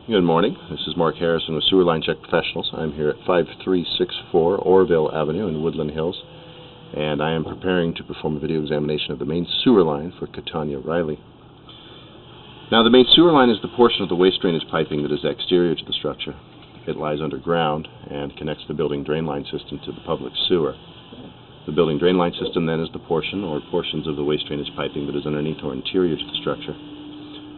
Good morning. This is Mark Harrison with Sewer Line Check Professionals. I'm here at 5364 Orrville Avenue in Woodland Hills, and I am preparing to perform a video examination of the main sewer line for Catania Riley. Now, the main sewer line is the portion of the waste drainage piping that is exterior to the structure. It lies underground and connects the building drain line system to the public sewer. The building drain line system then is the portion or portions of the waste drainage piping that is underneath or interior to the structure.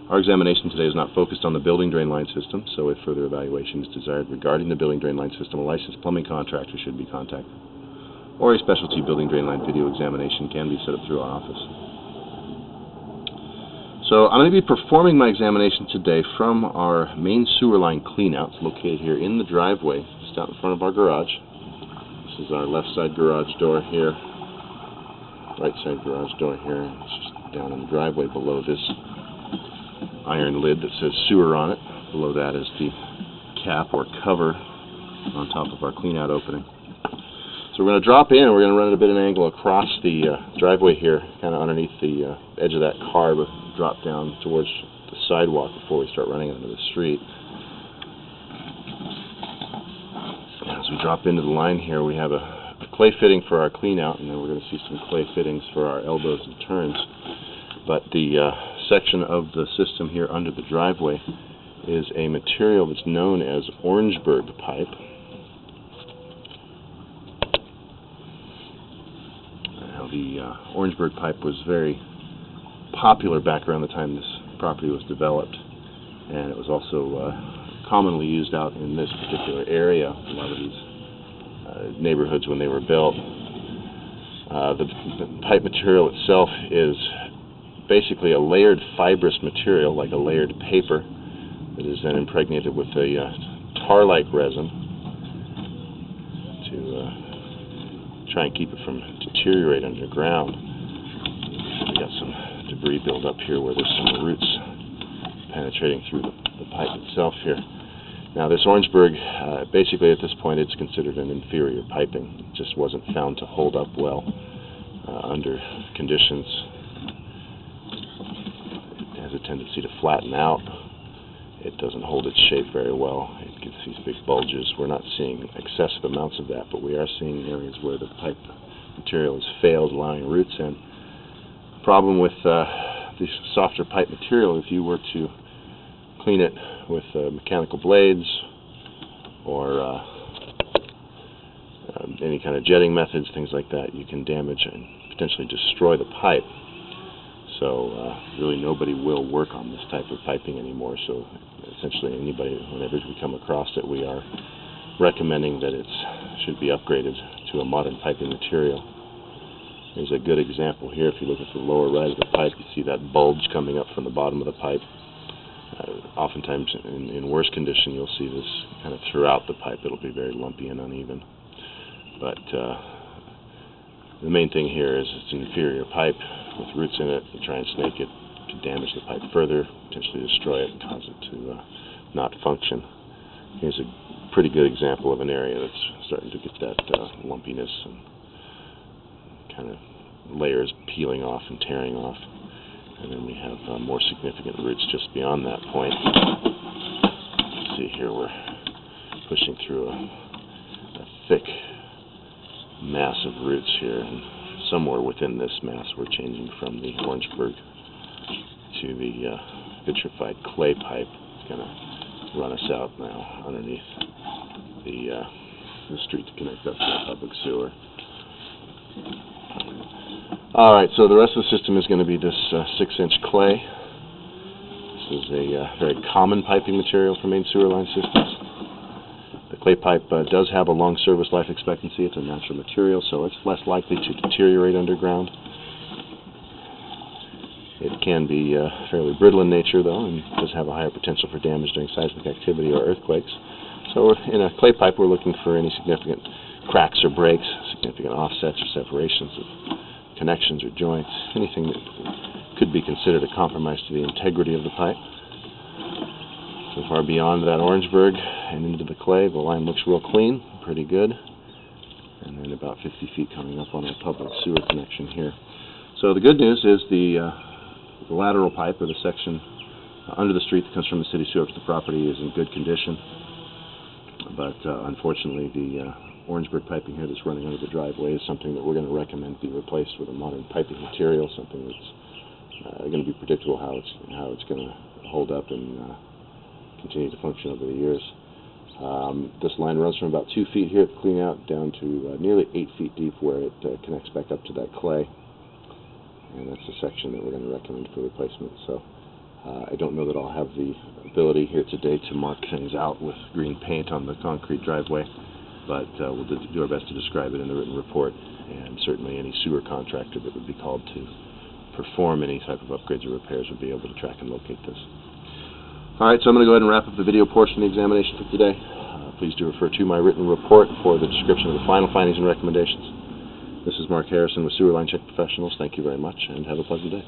Our examination today is not focused on the building drain line system, so if further evaluation is desired regarding the building drain line system, a licensed plumbing contractor should be contacted, or a specialty building drain line video examination can be set up through our office. So I'm going to be performing my examination today from our main sewer line cleanout. It's located here in the driveway, just out in front of our garage. This is our left side garage door here, right side garage door here. It's just down in the driveway below this iron lid that says sewer on it. Below that is the cap or cover on top of our cleanout opening. So we're going to drop in and we're going to run at a bit of an angle across the driveway here, kind of underneath the edge of that car, but drop down towards the sidewalk before we start running into the street. As we drop into the line here, we have a clay fitting for our cleanout, and then we're going to see some clay fittings for our elbows and turns. But the section of the system here under the driveway is a material that's known as Orangeburg pipe. Now, the Orangeburg pipe was very popular back around the time this property was developed, and it was also commonly used out in this particular area, a lot of these neighborhoods when they were built. The pipe material itself is basically a layered fibrous material, like a layered paper, that is then impregnated with a tar-like resin to try and keep it from deteriorating underground. We got some debris build up here where there's some roots penetrating through the pipe itself here. Now, this Orangeburg, basically at this point, it's considered an inferior piping. It just wasn't found to hold up well under conditions. A tendency to flatten out. It doesn't hold its shape very well. It gets these big bulges. We're not seeing excessive amounts of that, but we are seeing areas where the pipe material has failed, allowing roots in. Problem with this softer pipe material, if you were to clean it with mechanical blades or any kind of jetting methods, things like that, you can damage and potentially destroy the pipe. So really nobody will work on this type of piping anymore. So essentially anybody, whenever we come across it, we are recommending that it should be upgraded to a modern piping material. There's a good example here. If you look at the lower right of the pipe, you see that bulge coming up from the bottom of the pipe. Oftentimes in worse condition, you'll see this kind of throughout the pipe. It'll be very lumpy and uneven. But the main thing here is it's an inferior pipe with roots in it. You try and snake it to damage the pipe further, potentially destroy it and cause it to not function. Here's a pretty good example of an area that's starting to get that lumpiness and kind of layers peeling off and tearing off. And then we have more significant roots just beyond that point. See here, we're pushing through a thick mass of roots here, and somewhere within this mass we're changing from the Orangeburg to the vitrified clay pipe. It's going to run us out now underneath the street to connect up to the public sewer. Alright, so the rest of the system is going to be this 6-inch clay. This is a very common piping material for main sewer line systems. The clay pipe does have a long service life expectancy. It's a natural material, so it's less likely to deteriorate underground. It can be fairly brittle in nature, though, and does have a higher potential for damage during seismic activity or earthquakes. So in a clay pipe, we're looking for any significant cracks or breaks, significant offsets or separations of connections or joints, anything that could be considered a compromise to the integrity of the pipe. So far beyond that Orangeburg and into the clay, the line looks real clean, pretty good. And then about 50 feet coming up on our public sewer connection here. So the good news is the lateral pipe, or the section under the street that comes from the city sewer to the property is in good condition, but unfortunately the orange brick piping here that's running under the driveway is something that we're going to recommend be replaced with a modern piping material, something that's going to be predictable how it's going to hold up and continue to function over the years. This line runs from about 2 feet here at the clean out down to nearly 8 feet deep where it connects back up to that clay, and that's the section that we're going to recommend for replacement. So I don't know that I'll have the ability here today to mark things out with green paint on the concrete driveway, but we'll do our best to describe it in the written report, and certainly any sewer contractor that would be called to perform any type of upgrades or repairs would be able to track and locate this. Alright, so I'm going to go ahead and wrap up the video portion of the examination for today. Please do refer to my written report for the description of the final findings and recommendations. This is Mark Harrison with Sewer Line Check Professionals. Thank you very much, and have a pleasant day.